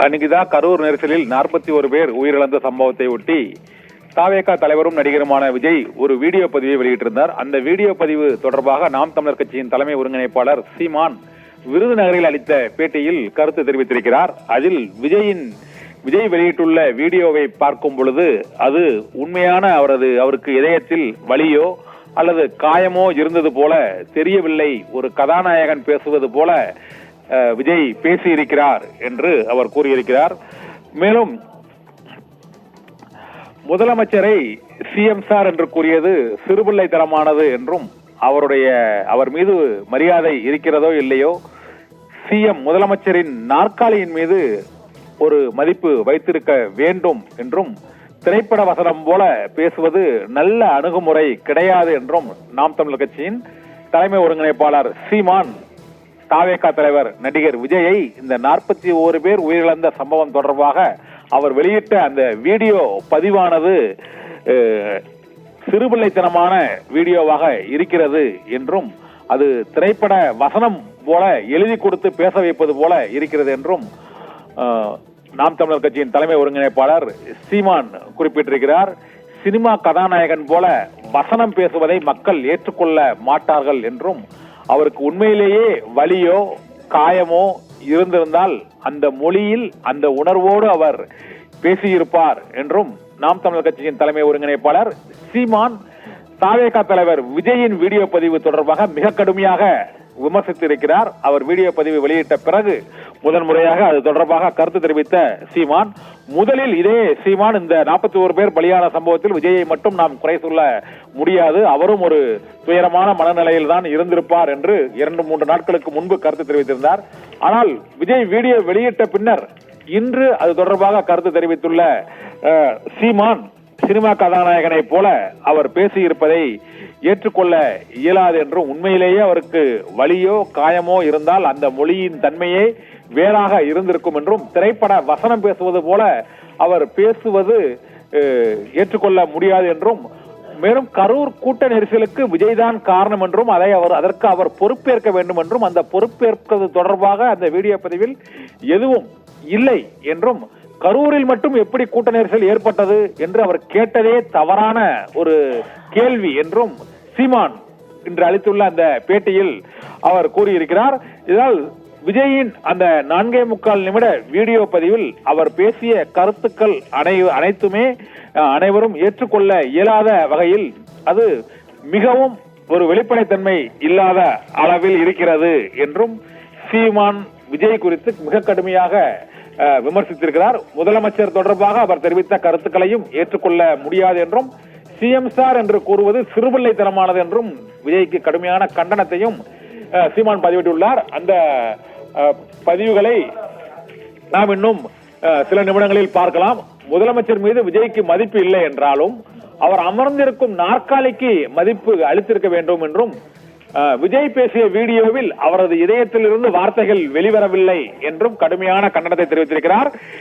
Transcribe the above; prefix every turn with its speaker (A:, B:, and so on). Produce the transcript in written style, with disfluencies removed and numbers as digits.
A: அன்னைக்குதான் கரூர் நெரிசலில் 41 பேர் உயிரிழந்த சம்பவத்தை ஒட்டி தாவேகா தலைவரும் நடிகருமான விஜய் ஒரு வீடியோ பதிவை வெளியிட்டிருந்தார். அந்த வீடியோ பதிவு தொடர்பாக நாம் தமிழர் கட்சியின் தலைமை ஒருங்கிணைப்பாளர் சீமான் விருதுநகரில் அளித்த பேட்டியில் கருத்து தெரிவித்திருக்கிறார். அதில் விஜய் வெளியிட்டுள்ள வீடியோவை பார்க்கும் பொழுது அது உண்மையான அவருக்கு இதயத்தில் வலியோ அல்லது காயமோ இருந்தது போல தெரியவில்லை. ஒரு கதாநாயகன் பேசுவது போல விஜய் பேசியிருக்கிறார் என்று அவர் கூறியிருக்கிறார். மேலும் முதலமைச்சரை சிஎம் சார் என்று கூறியது சிறுபிள்ளைத்தனமானது என்றும் அவர் மீது மரியாதை இருக்கிறதோ இல்லையோ சிஎம் முதலமைச்சரின் நாற்காலியின் மீது ஒரு மதிப்பு வைத்திருக்க வேண்டும் என்றும் திரைப்பட வசனம் போல பேசுவது நல்ல அணுகுமுறை கிடையாது என்றும் நாம் தமிழர் கட்சியின் தலைமை ஒருங்கிணைப்பாளர் சீமான் தாவேகா தலைவர் நடிகர் விஜயை இந்த 41 பேர் உயிரிழந்த சம்பவம் தொடர்பாக அவர் வெளியிட்ட அந்த வீடியோ பதிவானது சிறுபிள்ளைத்தனமான வீடியோவாக இருக்கிறது என்றும் அது திரைப்பட வசனம் போல எழுதி கொடுத்து பேச வைப்பது போல இருக்கிறது என்றும் நாம் தமிழர் கட்சியின் தலைமை ஒருங்கிணைப்பாளர் சீமான் குறிப்பிட்டிருக்கிறார். சினிமா கதாநாயகன் போல வசனம் பேசுவதை மக்கள் ஏற்றுக்கொள்ள மாட்டார்கள் என்றும் அவருக்கு உண்மையிலேயே வலியோ காயமோ இருந்திருந்தால் அந்த மொழியில் அந்த உணர்வோடு அவர் பேசியிருப்பார் என்றும் நாம் தமிழர் கட்சியின் தலைமை ஒருங்கிணைப்பாளர் சீமான் தாவேகா தலைவர் விஜயின் வீடியோ பதிவு தொடர்பாக மிக கடுமையாக விமர்சித்திருக்கிறார். அவர் வீடியோ பதிவு வெளியிட்ட பிறகு முதன்முறையாக அது தொடர்பாக கருத்து தெரிவித்த சீமான், முதலில் இதே சீமான் இந்த 41 பேர் பலியான சம்பவத்தில் விஜயை மட்டும் நாம் குறை சொல்ல முடியாது, அவரும் ஒரு துயரமான மனநிலையில் தான் இருந்திருப்பார் என்று 2-3 நாட்களுக்கு முன்பு கருத்து தெரிவித்திருந்தார். ஆனால் விஜய் வீடியோ வெளியிட்ட பின்னர் இன்று அது தொடர்பாக கருத்து தெரிவித்துள்ள சீமான் சினிமா கதாநாயகனை போல அவர் பேசியிருப்பதை ஏற்றுக்கொள்ள இயலாது என்றும் உண்மையிலேயே அவருக்கு வலியோ காயமோ இருந்தால் அந்த மொழியின் தன்மையே வேறாக இருந்திருக்கும் என்றும் திரைப்பட வசனம் பேசுவது போல அவர் பேசுவது ஏற்றுக்கொள்ள முடியாது என்றும் மேலும் கரூர் கூட்ட நெரிசலுக்கு விஜய் தான் காரணம் என்றும் அதற்கு அவர் பொறுப்பேற்க வேண்டும் என்றும் அந்த பொறுப்பேற்பது தொடர்பாக அந்த வீடியோ பதிவில் எதுவும் இல்லை என்றும் கரூரில் மட்டும் எப்படி கூட்ட நெரிசல் ஏற்பட்டது என்று அவர் கேட்டதே தவறான ஒரு கேள்வி என்றும் சீமான் இன்று அளித்துள்ள அந்த பேட்டியில் அவர் கூறியிருக்கிறார். இதனால் விஜயின் அந்த 4.25 நிமிட வீடியோ பதிவில் அவர் பேசிய கருத்துக்கள் அனைத்துமே அனைவரும் ஏற்றுக்கொள்ள இயலாத வகையில் அது மிகவும் ஒரு வெளிப்படைத்தன்மை இல்லாத அளவில் இருக்கிறது என்றும் சீமான் விஜய் குறித்து மிக கடுமையாக விமர்சித்திருக்கிறார். முதலமைச்சர் தொடர்பாக அவர் தெரிவித்த கருத்துக்களையும் ஏற்றுக்கொள்ள முடியாது என்றும் சிஎம் சார் என்று கூறுவது சிறுபிள்ளைத்தனமானது என்றும் விஜய்க்கு கடுமையான கண்டனத்தையும் சீமான் பதிவிட்டுள்ளார். அந்த பதிவுகளை நாம் இன்னும் சில நிமிடங்களில் பார்க்கலாம். முதலமைச்சர் மீது விஜய்க்கு மதிப்பு இல்லை என்றாலும் அவர் அமர்ந்திருக்கும் நாற்காலிக்கு மதிப்பு அளித்திருக்க வேண்டும் என்றும் விஜய் பேசிய வீடியோவில் அவரது இதயத்திலிருந்து வார்த்தைகள் வெளிவரவில்லை என்றும் கடுமையான கண்டனத்தை தெரிவித்திருக்கிறார்.